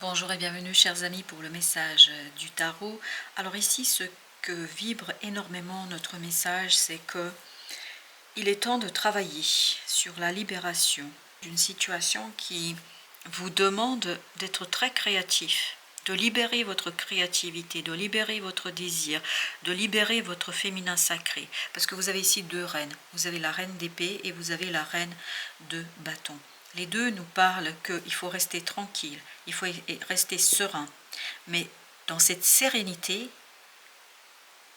Bonjour et bienvenue chers amis pour le message du tarot. Alors ici ce que vibre énormément notre message, c'est que il est temps de travailler sur la libération d'une situation qui vous demande d'être très créatif, de libérer votre créativité, de libérer votre désir, de libérer votre féminin sacré. Parce que vous avez ici deux reines, vous avez la reine d'épée et vous avez la reine de bâton. Les deux nous parlent qu'il faut rester tranquille, il faut rester serein. Mais dans cette sérénité,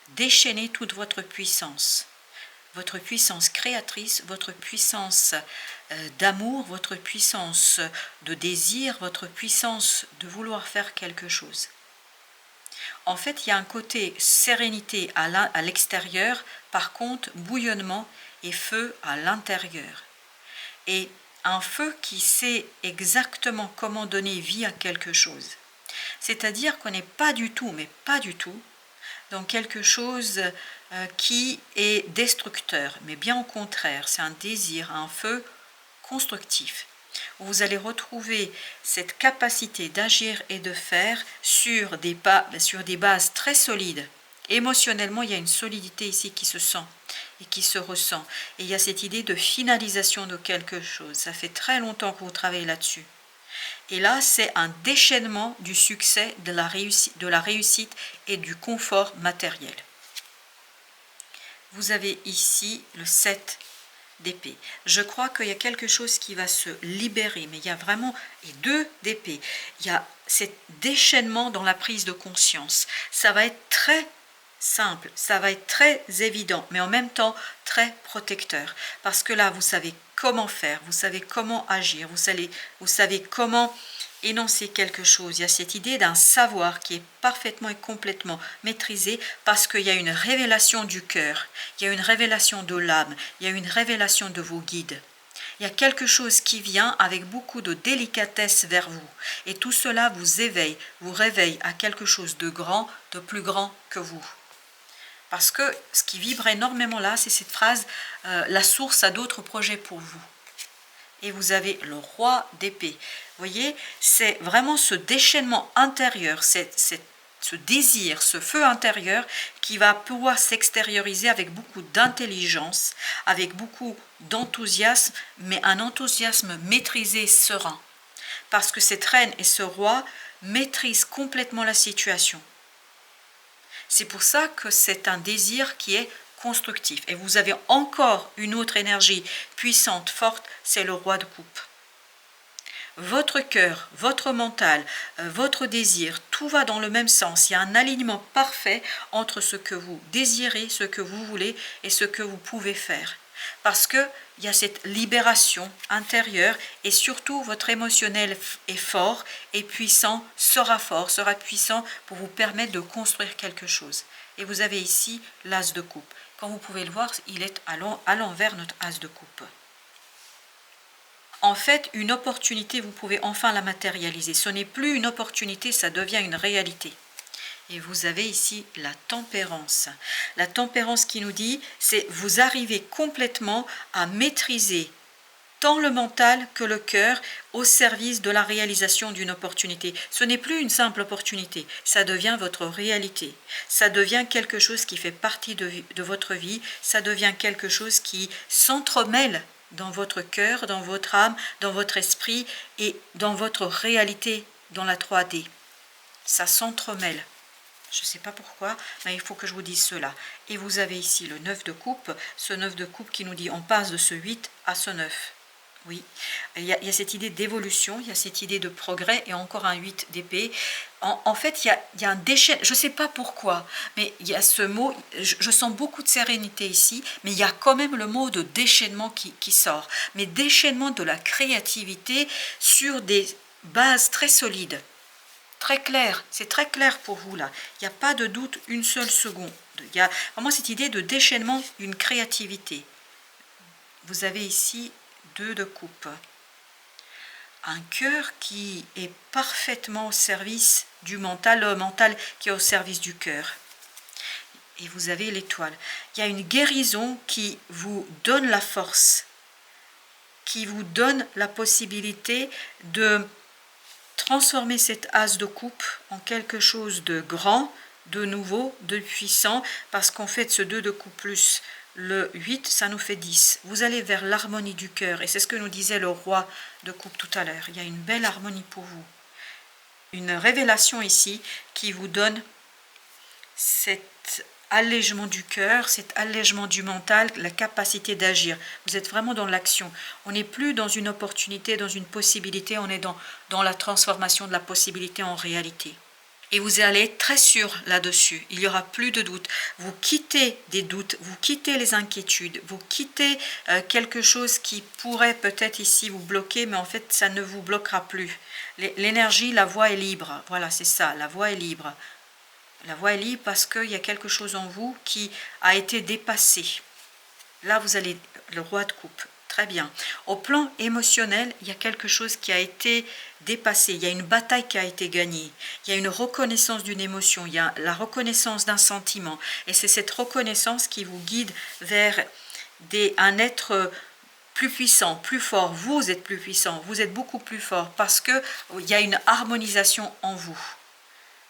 déchaînez toute votre puissance créatrice, votre puissance d'amour, votre puissance de désir, votre puissance de vouloir faire quelque chose. En fait, il y a un côté sérénité à l'extérieur, par contre, bouillonnement et feu à l'intérieur. Et un feu qui sait exactement comment donner vie à quelque chose. C'est-à-dire qu'on n'est pas du tout, mais pas du tout, dans quelque chose qui est destructeur, mais bien au contraire, c'est un désir, un feu constructif. Vous allez retrouver cette capacité d'agir et de faire sur des bases très solides. Émotionnellement, il y a une solidité ici qui se sent et qui se ressent. Et il y a cette idée de finalisation de quelque chose. Ça fait très longtemps que vous travaillez là-dessus. Et là, c'est un déchaînement du succès, de la réussite et du confort matériel. Vous avez ici le 7 d'épée. Je crois qu'il y a quelque chose qui va se libérer, mais il y a vraiment et 2 d'épée. Il y a cet déchaînement dans la prise de conscience. Ça va être très simple, ça va être très évident, mais en même temps très protecteur. Parce que là, vous savez comment faire, vous savez comment agir, vous savez comment énoncer quelque chose. Il y a cette idée d'un savoir qui est parfaitement et complètement maîtrisé parce qu'il y a une révélation du cœur, il y a une révélation de l'âme, il y a une révélation de vos guides. Il y a quelque chose qui vient avec beaucoup de délicatesse vers vous. Et tout cela vous éveille, vous réveille à quelque chose de grand, de plus grand que vous. Parce que ce qui vibre énormément là, c'est cette phrase « la source a d'autres projets pour vous ». Et vous avez le roi d'épée. Vous voyez, c'est vraiment ce déchaînement intérieur, ce désir, ce feu intérieur qui va pouvoir s'extérioriser avec beaucoup d'intelligence, avec beaucoup d'enthousiasme, mais un enthousiasme maîtrisé, serein. Parce que cette reine et ce roi maîtrisent complètement la situation. C'est pour ça que c'est un désir qui est constructif. Et vous avez encore une autre énergie puissante, forte, c'est le roi de coupe. Votre cœur, votre mental, votre désir, tout va dans le même sens. Il y a un alignement parfait entre ce que vous désirez, ce que vous voulez et ce que vous pouvez faire. Parce qu'il y a cette libération intérieure et surtout votre émotionnel est fort et puissant, sera puissant pour vous permettre de construire quelque chose. Et vous avez ici l'as de coupe. Quand vous pouvez le voir, il est à l'envers notre as de coupe. En fait, une opportunité, vous pouvez enfin la matérialiser. Ce n'est plus une opportunité, ça devient une réalité. Et vous avez ici la tempérance. La tempérance qui nous dit, c'est vous arrivez complètement à maîtriser tant le mental que le cœur au service de la réalisation d'une opportunité. Ce n'est plus une simple opportunité, ça devient votre réalité. Ça devient quelque chose qui fait partie de votre vie, ça devient quelque chose qui s'entremêle dans votre cœur, dans votre âme, dans votre esprit et dans votre réalité dans la 3D. Ça s'entremêle. Je ne sais pas pourquoi, mais il faut que je vous dise cela. Et vous avez ici le 9 de coupe, ce 9 de coupe qui nous dit on passe de ce 8 à ce 9. Oui, il y a cette idée d'évolution, il y a cette idée de progrès et encore un 8 d'épée. En fait, il y a un déchaînement, je ne sais pas pourquoi, mais il y a ce mot, je sens beaucoup de sérénité ici, mais il y a quand même le mot de déchaînement qui sort. Mais déchaînement de la créativité sur des bases très solides. Très clair, c'est très clair pour vous là. Il n'y a pas de doute une seule seconde. Il y a vraiment cette idée de déchaînement d'une créativité. Vous avez ici 2 de coupe. Un cœur qui est parfaitement au service du mental, le mental qui est au service du cœur. Et vous avez l'étoile. Il y a une guérison qui vous donne la force, qui vous donne la possibilité de transformer cet as de coupe en quelque chose de grand, de nouveau, de puissant, parce qu'en fait ce 2 de coupe plus le 8, ça nous fait 10. Vous allez vers l'harmonie du cœur, et c'est ce que nous disait le roi de coupe tout à l'heure. Il y a une belle harmonie pour vous. Une révélation ici qui vous donne cet allègement du cœur, cet allègement du mental, la capacité d'agir. Vous êtes vraiment dans l'action. On n'est plus dans une opportunité, dans une possibilité, on est dans la transformation de la possibilité en réalité. Et vous allez être très sûr là-dessus. Il n'y aura plus de doute. Vous quittez des doutes, vous quittez les inquiétudes, vous quittez quelque chose qui pourrait peut-être ici vous bloquer, mais en fait, ça ne vous bloquera plus. L'énergie, la voie est libre. Voilà, c'est ça, la voie est libre. La voie est libre parce qu'il y a quelque chose en vous qui a été dépassé. Là, vous allez, le roi de coupe. Très bien. Au plan émotionnel, il y a quelque chose qui a été dépassé. Il y a une bataille qui a été gagnée. Il y a une reconnaissance d'une émotion. Il y a la reconnaissance d'un sentiment. Et c'est cette reconnaissance qui vous guide vers un être plus puissant, plus fort. Vous êtes plus puissant. Vous êtes beaucoup plus fort parce qu'il y a une harmonisation en vous.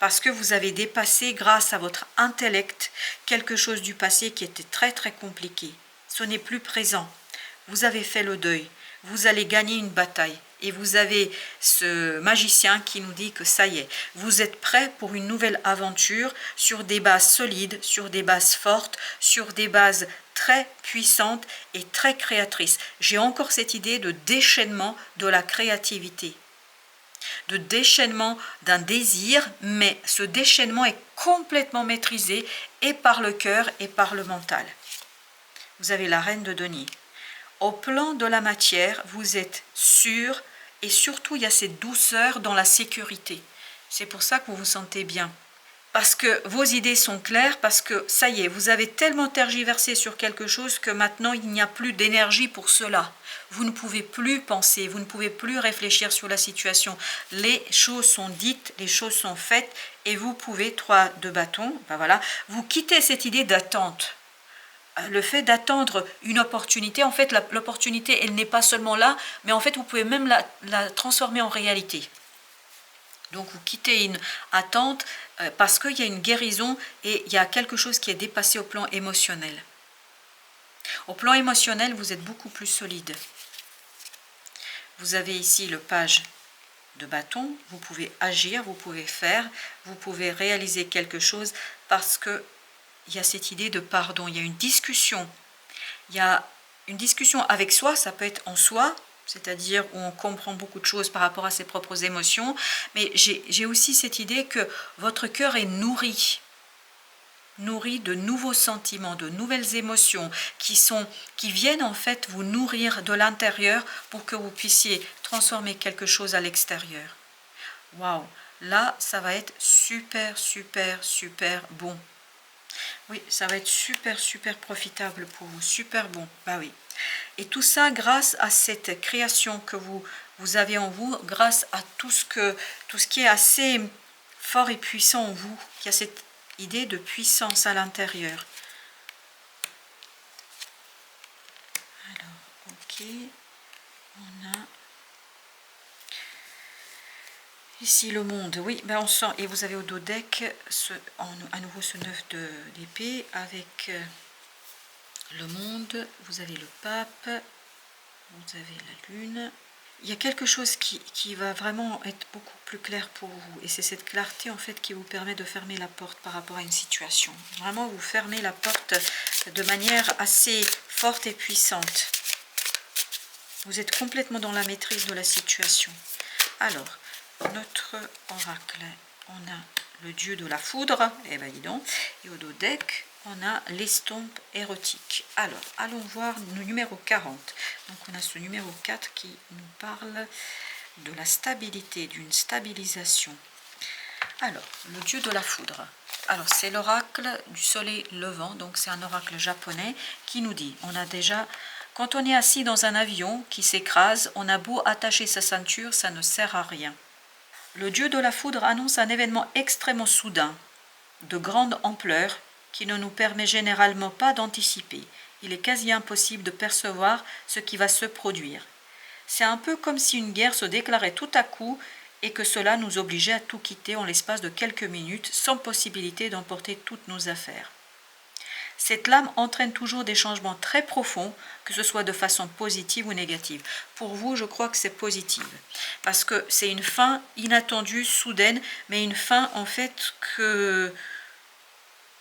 Parce que vous avez dépassé, grâce à votre intellect, quelque chose du passé qui était très très compliqué. Ce n'est plus présent. Vous avez fait le deuil, vous allez gagner une bataille et vous avez ce magicien qui nous dit que ça y est, vous êtes prêt pour une nouvelle aventure sur des bases solides, sur des bases fortes, sur des bases très puissantes et très créatrices. J'ai encore cette idée de déchaînement de la créativité, de déchaînement d'un désir, mais ce déchaînement est complètement maîtrisé et par le cœur et par le mental. Vous avez la reine de denier. Au plan de la matière, vous êtes sûr et surtout il y a cette douceur dans la sécurité. C'est pour ça que vous vous sentez bien. Parce que vos idées sont claires, parce que ça y est, vous avez tellement tergiversé sur quelque chose que maintenant il n'y a plus d'énergie pour cela. Vous ne pouvez plus penser, vous ne pouvez plus réfléchir sur la situation. Les choses sont dites, les choses sont faites et vous pouvez, 3 de bâton, ben voilà, vous quittez cette idée d'attente. Le fait d'attendre une opportunité, en fait, l'opportunité, elle n'est pas seulement là, mais en fait, vous pouvez même la transformer en réalité. Donc, vous quittez une attente parce qu'il y a une guérison et il y a quelque chose qui est dépassé au plan émotionnel. Au plan émotionnel, vous êtes beaucoup plus solide. Vous avez ici le page de bâton, vous pouvez agir, vous pouvez faire, vous pouvez réaliser quelque chose parce que il y a cette idée de pardon, il y a une discussion. Il y a une discussion avec soi, ça peut être en soi, c'est-à-dire où on comprend beaucoup de choses par rapport à ses propres émotions, mais j'ai aussi cette idée que votre cœur est nourri de nouveaux sentiments, de nouvelles émotions qui viennent en fait vous nourrir de l'intérieur pour que vous puissiez transformer quelque chose à l'extérieur. Waouh, là ça va être super, super, super bon. Oui, ça va être super, super profitable pour vous, super bon. Bah oui. Et tout ça grâce à cette création que vous avez en vous, grâce à tout ce qui est assez fort et puissant en vous. Il y a cette idée de puissance à l'intérieur. Alors, ok. On a ici le monde, oui, ben on sent, et vous avez au dos deck à nouveau ce 9 d'épée avec le monde, vous avez le pape, vous avez la lune. Il y a quelque chose qui va vraiment être beaucoup plus clair pour vous, et c'est cette clarté en fait qui vous permet de fermer la porte par rapport à une situation. Vraiment, vous fermez la porte de manière assez forte et puissante. Vous êtes complètement dans la maîtrise de la situation. Alors, notre oracle, on a le dieu de la foudre, et ben dis donc, et au dos deck, on a l'estompe érotique. Alors, allons voir le numéro 40. Donc, on a ce numéro 4 qui nous parle de la stabilité, d'une stabilisation. Alors, le dieu de la foudre. Alors, c'est l'oracle du soleil levant, donc c'est un oracle japonais qui nous dit, on a déjà... Quand on est assis dans un avion qui s'écrase, on a beau attacher sa ceinture, ça ne sert à rien. Le dieu de la foudre annonce un événement extrêmement soudain, de grande ampleur, qui ne nous permet généralement pas d'anticiper. Il est quasi impossible de percevoir ce qui va se produire. C'est un peu comme si une guerre se déclarait tout à coup et que cela nous obligeait à tout quitter en l'espace de quelques minutes sans possibilité d'emporter toutes nos affaires. Cette lame entraîne toujours des changements très profonds, que ce soit de façon positive ou négative. Pour vous, je crois que c'est positive, parce que c'est une fin inattendue, soudaine, mais une fin en fait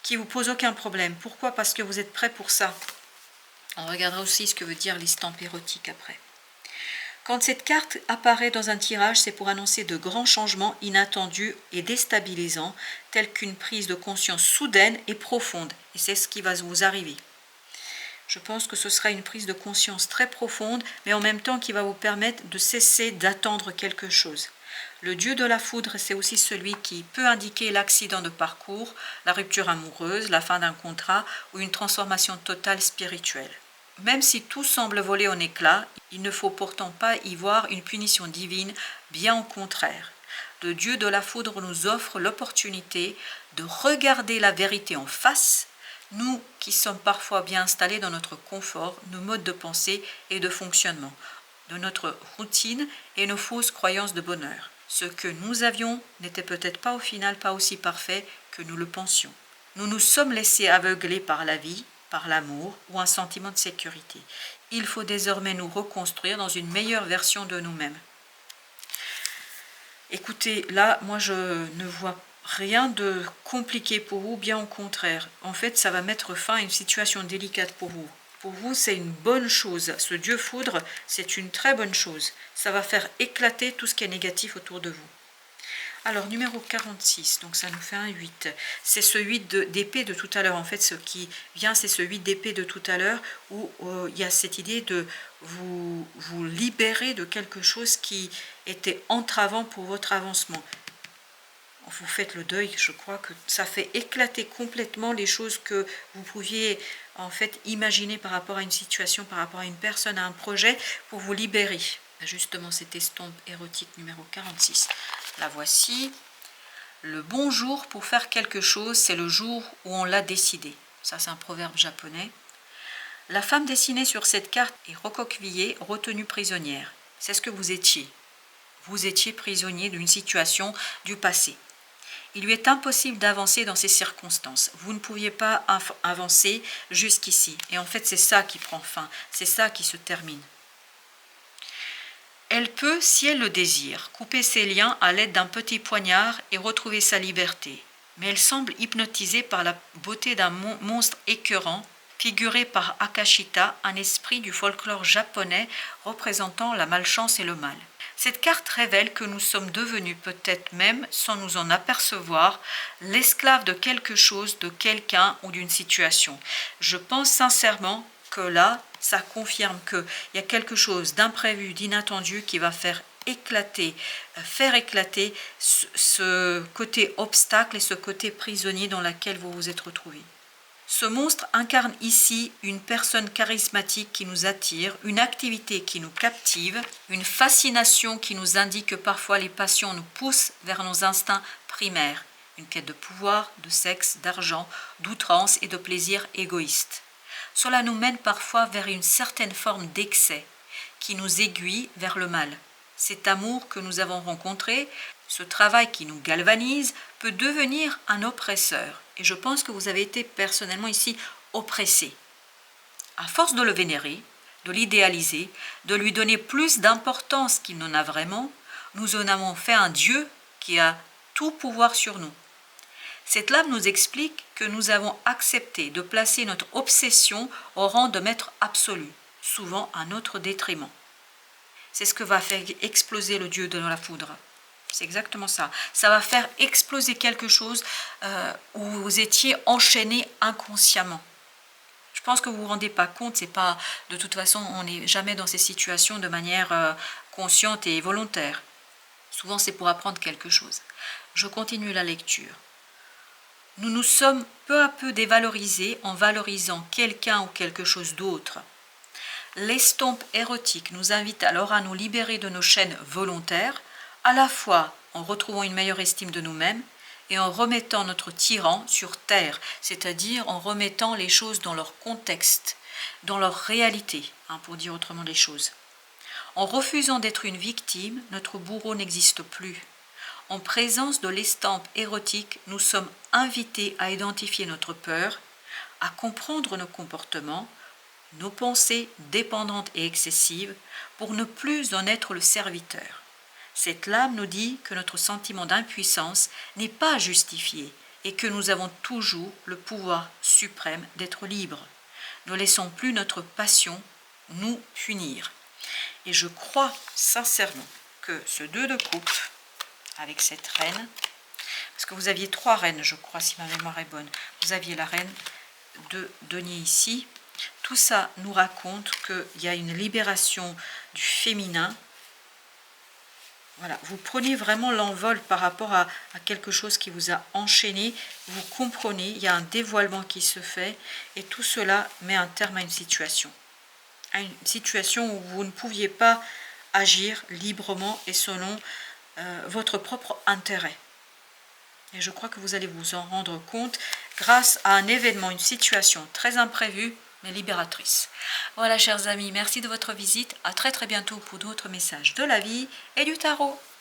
qui vous pose aucun problème. Pourquoi? Parce que vous êtes prêt pour ça. On regardera aussi ce que veut dire l'estampe érotique après. Quand cette carte apparaît dans un tirage, c'est pour annoncer de grands changements inattendus et déstabilisants, tels qu'une prise de conscience soudaine et profonde. Et c'est ce qui va vous arriver. Je pense que ce sera une prise de conscience très profonde, mais en même temps qui va vous permettre de cesser d'attendre quelque chose. Le dieu de la foudre, c'est aussi celui qui peut indiquer l'accident de parcours, la rupture amoureuse, la fin d'un contrat ou une transformation totale spirituelle. Même si tout semble voler en éclats, il ne faut pourtant pas y voir une punition divine, bien au contraire. Le dieu de la foudre nous offre l'opportunité de regarder la vérité en face, nous qui sommes parfois bien installés dans notre confort, nos modes de pensée et de fonctionnement, de notre routine et nos fausses croyances de bonheur. Ce que nous avions n'était peut-être pas au final pas aussi parfait que nous le pensions. Nous nous sommes laissés aveugler par la vie, par l'amour ou un sentiment de sécurité. Il faut désormais nous reconstruire dans une meilleure version de nous-mêmes. Écoutez, là, moi je ne vois rien de compliqué pour vous, bien au contraire. En fait, ça va mettre fin à une situation délicate pour vous. Pour vous, c'est une bonne chose. Ce dieu foudre, c'est une très bonne chose. Ça va faire éclater tout ce qui est négatif autour de vous. Alors, numéro 46, donc ça nous fait un 8. C'est ce 8 d'épée de tout à l'heure. En fait, ce qui vient, c'est ce 8 d'épée de tout à l'heure où il y a cette idée de vous libérer de quelque chose qui était entravant pour votre avancement. Vous faites le deuil, je crois que ça fait éclater complètement les choses que vous pouviez en fait imaginer par rapport à une situation, par rapport à une personne, à un projet, pour vous libérer. Justement, cette estompe érotique numéro 46. La voici. Le bon jour pour faire quelque chose, c'est le jour où on l'a décidé. Ça, c'est un proverbe japonais. La femme dessinée sur cette carte est recroquevillée, retenue prisonnière. C'est ce que vous étiez. Vous étiez prisonnier d'une situation du passé. Il lui est impossible d'avancer dans ces circonstances. Vous ne pouviez pas avancer jusqu'ici. Et en fait, c'est ça qui prend fin. C'est ça qui se termine. Elle peut, si elle le désire, couper ses liens à l'aide d'un petit poignard et retrouver sa liberté. Mais elle semble hypnotisée par la beauté d'un monstre écœurant, figuré par Akashita, un esprit du folklore japonais représentant la malchance et le mal. Cette carte révèle que nous sommes devenus, peut-être même sans nous en apercevoir, l'esclave de quelque chose, de quelqu'un ou d'une situation. Je pense sincèrement que là, ça confirme qu'il y a quelque chose d'imprévu, d'inattendu qui va faire éclater ce côté obstacle et ce côté prisonnier dans lequel vous vous êtes retrouvé. Ce monstre incarne ici une personne charismatique qui nous attire, une activité qui nous captive, une fascination qui nous indique que parfois les passions nous poussent vers nos instincts primaires, une quête de pouvoir, de sexe, d'argent, d'outrance et de plaisir égoïste. Cela nous mène parfois vers une certaine forme d'excès qui nous aiguille vers le mal. Cet amour que nous avons rencontré, ce travail qui nous galvanise, peut devenir un oppresseur. Et je pense que vous avez été personnellement ici oppressé. À force de le vénérer, de l'idéaliser, de lui donner plus d'importance qu'il n'en a vraiment, nous en avons fait un Dieu qui a tout pouvoir sur nous. Cette lame nous explique que nous avons accepté de placer notre obsession au rang de maître absolu, souvent à notre détriment. C'est ce que va faire exploser le dieu de la foudre. C'est exactement ça. Ça va faire exploser quelque chose où vous étiez enchaîné inconsciemment. Je pense que vous ne vous rendez pas compte, c'est pas, de toute façon, on n'est jamais dans ces situations de manière consciente et volontaire. Souvent, c'est pour apprendre quelque chose. Je continue la lecture. Nous nous sommes peu à peu dévalorisés en valorisant quelqu'un ou quelque chose d'autre. L'estompe érotique nous invite alors à nous libérer de nos chaînes volontaires, à la fois en retrouvant une meilleure estime de nous-mêmes et en remettant notre tyran sur terre, c'est-à-dire en remettant les choses dans leur contexte, dans leur réalité, pour dire autrement les choses. En refusant d'être une victime, notre bourreau n'existe plus. En présence de l'estampe érotique, nous sommes invités à identifier notre peur, à comprendre nos comportements, nos pensées dépendantes et excessives, pour ne plus en être le serviteur. Cette lame nous dit que notre sentiment d'impuissance n'est pas justifié et que nous avons toujours le pouvoir suprême d'être libres. Ne laissons plus notre passion nous punir. Et je crois sincèrement que ce 2 de coupe, avec cette reine, parce que vous aviez 3 reines, je crois, si ma mémoire est bonne, vous aviez la reine de denier ici, tout ça nous raconte qu'il y a une libération du féminin. Voilà, vous prenez vraiment l'envol par rapport à quelque chose qui vous a enchaîné, vous comprenez, il y a un dévoilement qui se fait, et tout cela met un terme à une situation où vous ne pouviez pas agir librement et selon votre propre intérêt. Et je crois que vous allez vous en rendre compte grâce à un événement, une situation très imprévue, mais libératrice. Voilà, chers amis, merci de votre visite. À très très bientôt pour d'autres messages de la vie et du tarot.